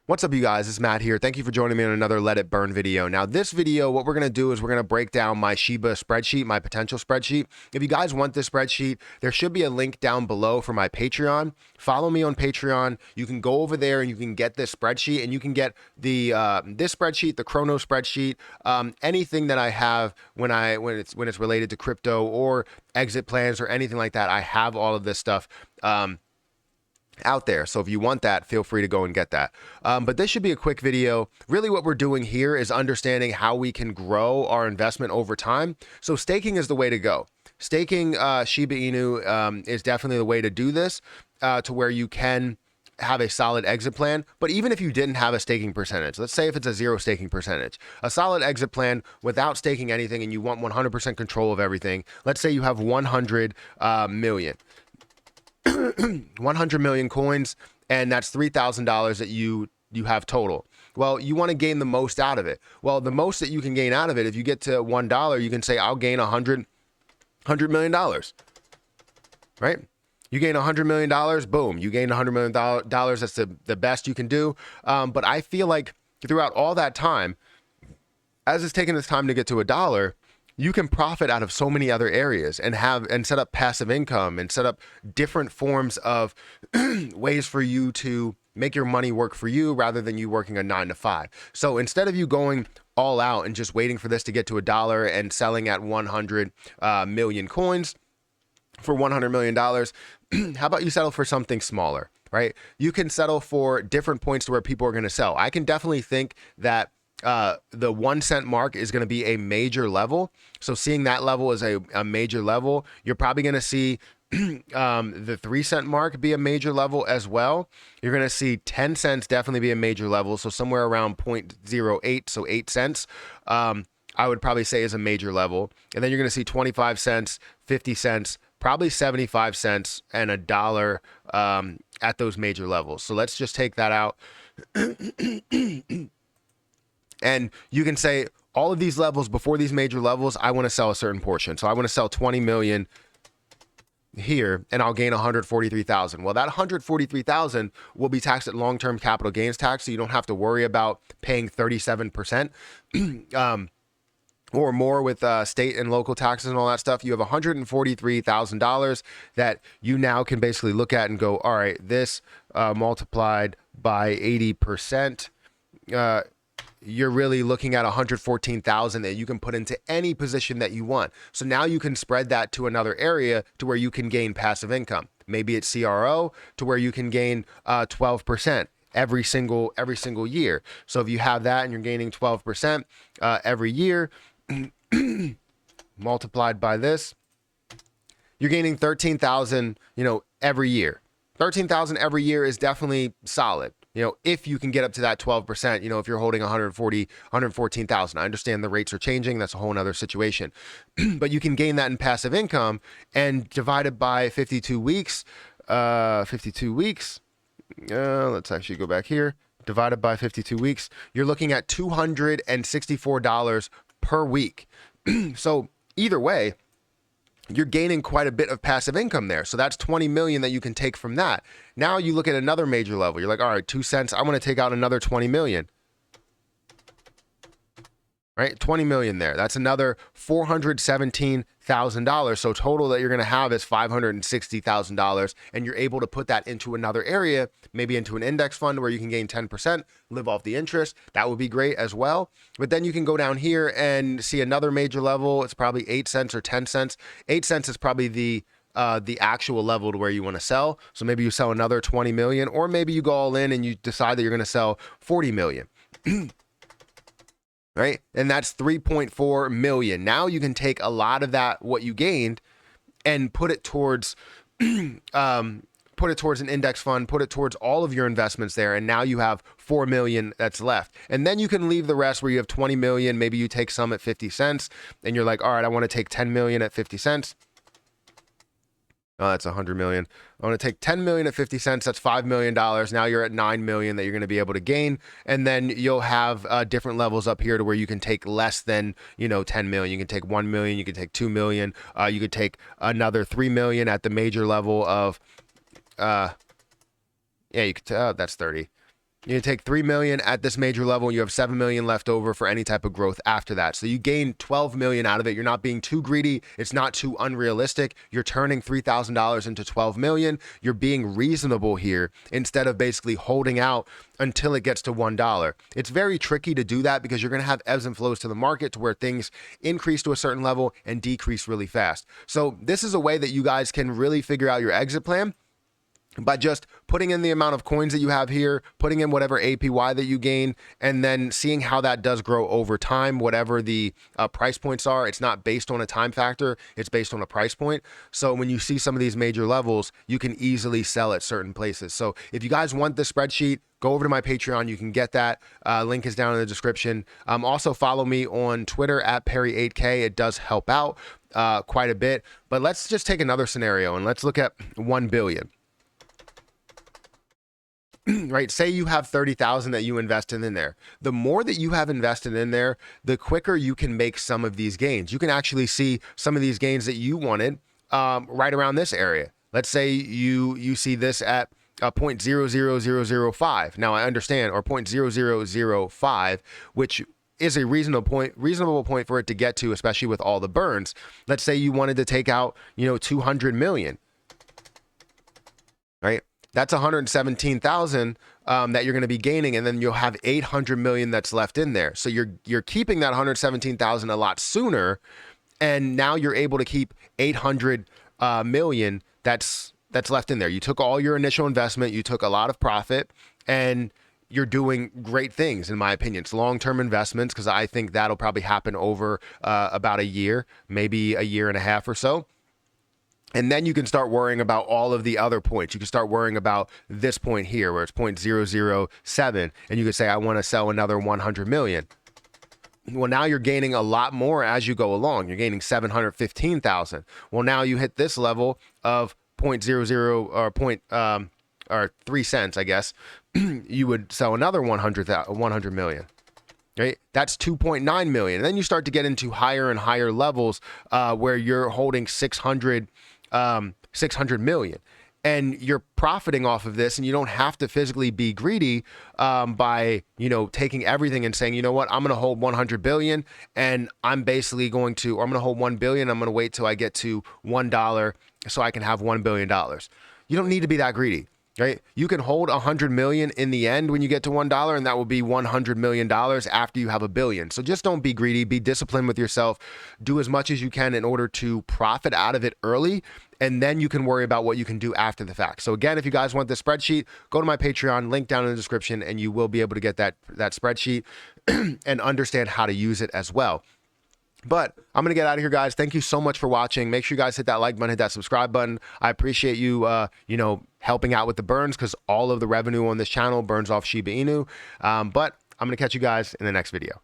What's up, you guys? It's Matt here. Thank you for joining me on another Let It Burn video. Now, this video, what we're going to do is we're going to break down my SHIBA spreadsheet, my potential spreadsheet. If you guys want this spreadsheet, there should be a link down below for my Patreon. Follow me on Patreon. You can go over there and you can get this spreadsheet, and you can get the this spreadsheet, the Chrono spreadsheet, anything that I have when it's related to crypto or exit plans or anything like that. I have all of this stuff out there. So if you want that, feel free to go and get that. But this should be a quick video. Really what we're doing here is understanding how we can grow our investment over time. So staking is the way to go. Staking SHIBA INU is definitely the way to do this, to where you can have a solid exit plan. But even if you didn't have a staking percentage, let's say if it's a zero staking percentage, a solid exit plan without staking anything, and you want 100% control of everything. Let's say you have 100 million. 100 million coins, and that's $3,000 that you have total. Well, you want to gain the most out of it. Well, the most that you can gain out of it, if you get to $1, you can say, I'll gain $100 million, right? You gain $100 million, boom, you gain $100 million. That's the best you can do. But I feel like throughout all that time, as it's taken this time to get to $1, you can profit out of so many other areas and set up passive income and set up different forms of ways for you to make your money work for you rather than you working a 9 to 5. So instead of you going all out and just waiting for this to get to $1 and selling at 100 million coins for $100 million, how about you settle for something smaller, right? You can settle for different points to where people are going to sell. I can definitely think that the 1 cent mark is going to be a major level. So seeing that level as a major level, you're probably going to see the 3 cent mark be a major level as well. You're going to see 10 cents definitely be a major level. So somewhere around 0.08, so 8 cents, I would probably say is a major level. And then you're going to see 25 cents, 50 cents, probably 75 cents, and $1 at those major levels. So let's just take that out. And you can say all of these levels, before these major levels, I want to sell a certain portion. So I want to sell 20 million here, and I'll gain 143,000. Well, that 143,000 will be taxed at long-term capital gains tax, so you don't have to worry about paying 37% or more with state and local taxes and all that stuff. You have $143,000 that you now can basically look at and go, all right, this multiplied by 80%, you're really looking at 114,000 that you can put into any position that you want. So now you can spread that to another area to where you can gain passive income. Maybe it's CRO to where you can gain 12% every single year. So if you have that and you're gaining 12% every year, multiplied by this, you're gaining 13,000, every year. 13,000 every year is definitely solid. If you can get up to that 12%, if you're holding 114,000, I understand the rates are changing. That's a whole nother situation, but you can gain that in passive income, and divided by 52 weeks, let's actually go back here, divided by 52 weeks, you're looking at $264 per week. So either way, you're gaining quite a bit of passive income there. So that's 20 million that you can take from that. Now you look at another major level. You're like, all right, 2 cents. I want to take out another 20 million. Right? 20 million there. That's another $417,000. So total that you're going to have is $560,000. And you're able to put that into another area, maybe into an index fund where you can gain 10%, live off the interest. That would be great as well. But then you can go down here and see another major level. It's probably 8 cents or 10 cents. 8 cents is probably the actual level to where you want to sell. So maybe you sell another 20 million, or maybe you go all in and you decide that you're going to sell 40 million. Right? And that's 3.4 million. Now you can take a lot of that, what you gained, and put it towards an index fund, put it towards all of your investments there. And now you have 4 million that's left. And then you can leave the rest where you have 20 million. Maybe you take some at 50 cents and you're like, all right, I want to take 10 million at 50 cents. Oh, that's 100 million. I want to take 10 million at 50 cents. That's $5 million. Now you're at 9 million that you're going to be able to gain. And then you'll have different levels up here to where you can take less than, 10 million. You can take 1 million. You can take 2 million. You could take another 3 million at the major level of, yeah, you could, that's 30. You take 3 million at this major level, and you have 7 million left over for any type of growth after that. So you gain 12 million out of it. You're not being too greedy. It's not too unrealistic. You're turning $3,000 into 12 million. You're being reasonable here instead of basically holding out until it gets to $1. It's very tricky to do that because you're going to have ebbs and flows to the market to where things increase to a certain level and decrease really fast. So this is a way that you guys can really figure out your exit plan by just putting in the amount of coins that you have here, putting in whatever APY that you gain, and then seeing how that does grow over time, whatever the price points are. It's not based on a time factor, it's based on a price point. So when you see some of these major levels, you can easily sell at certain places. So if you guys want this spreadsheet, go over to my Patreon. You can get that. Link is down in the description. Also follow me on Twitter at Perry8K. It does help out quite a bit. But let's just take another scenario and let's look at 1 billion. Right? Say you have 30,000 that you invested in there. The more that you have invested in there, the quicker you can make some of these gains. You can actually see some of these gains that you wanted right around this area. Let's say you see this at 0.00005. Now I understand, or 0.0005, which is a reasonable point for it to get to, especially with all the burns. Let's say you wanted to take out, 200 million, right? That's 117,000 that you're going to be gaining, and then you'll have 800 million that's left in there. So you're keeping that 117,000 a lot sooner, and now you're able to keep 800 million that's left in there. You took all your initial investment, you took a lot of profit, and you're doing great things, in my opinion. It's long-term investments because I think that'll probably happen over about a year, maybe a year and a half or so. And then you can start worrying about all of the other points. You can start worrying about this point here where it's 0.007, and you could say, I want to sell another 100 million. Well, now you're gaining a lot more as you go along. You're gaining 715,000. Well, now you hit this level of 0.00 or 3 cents, I guess. You would sell another 100 million. Right? That's 2.9 million. And then you start to get into higher and higher levels where you're holding 600 million. And you're profiting off of this, and you don't have to physically be greedy by, taking everything and saying, you know what, I'm going to hold 100 billion, and I'm basically going to, or I'm going to hold 1 billion. I'm going to wait till I get to $1 so I can have $1 billion. You don't need to be that greedy. Right? You can hold 100 million in the end when you get to $1, and that will be $100 million after you have a billion. So just don't be greedy, be disciplined with yourself, do as much as you can in order to profit out of it early, and then you can worry about what you can do after the fact. So again, if you guys want this spreadsheet, go to my Patreon, link down in the description, and you will be able to get that spreadsheet and understand how to use it as well. But I'm going to get out of here, guys. Thank you so much for watching. Make sure you guys hit that like button, hit that subscribe button. I appreciate you, helping out with the burns because all of the revenue on this channel burns off Shiba Inu. But I'm going to catch you guys in the next video.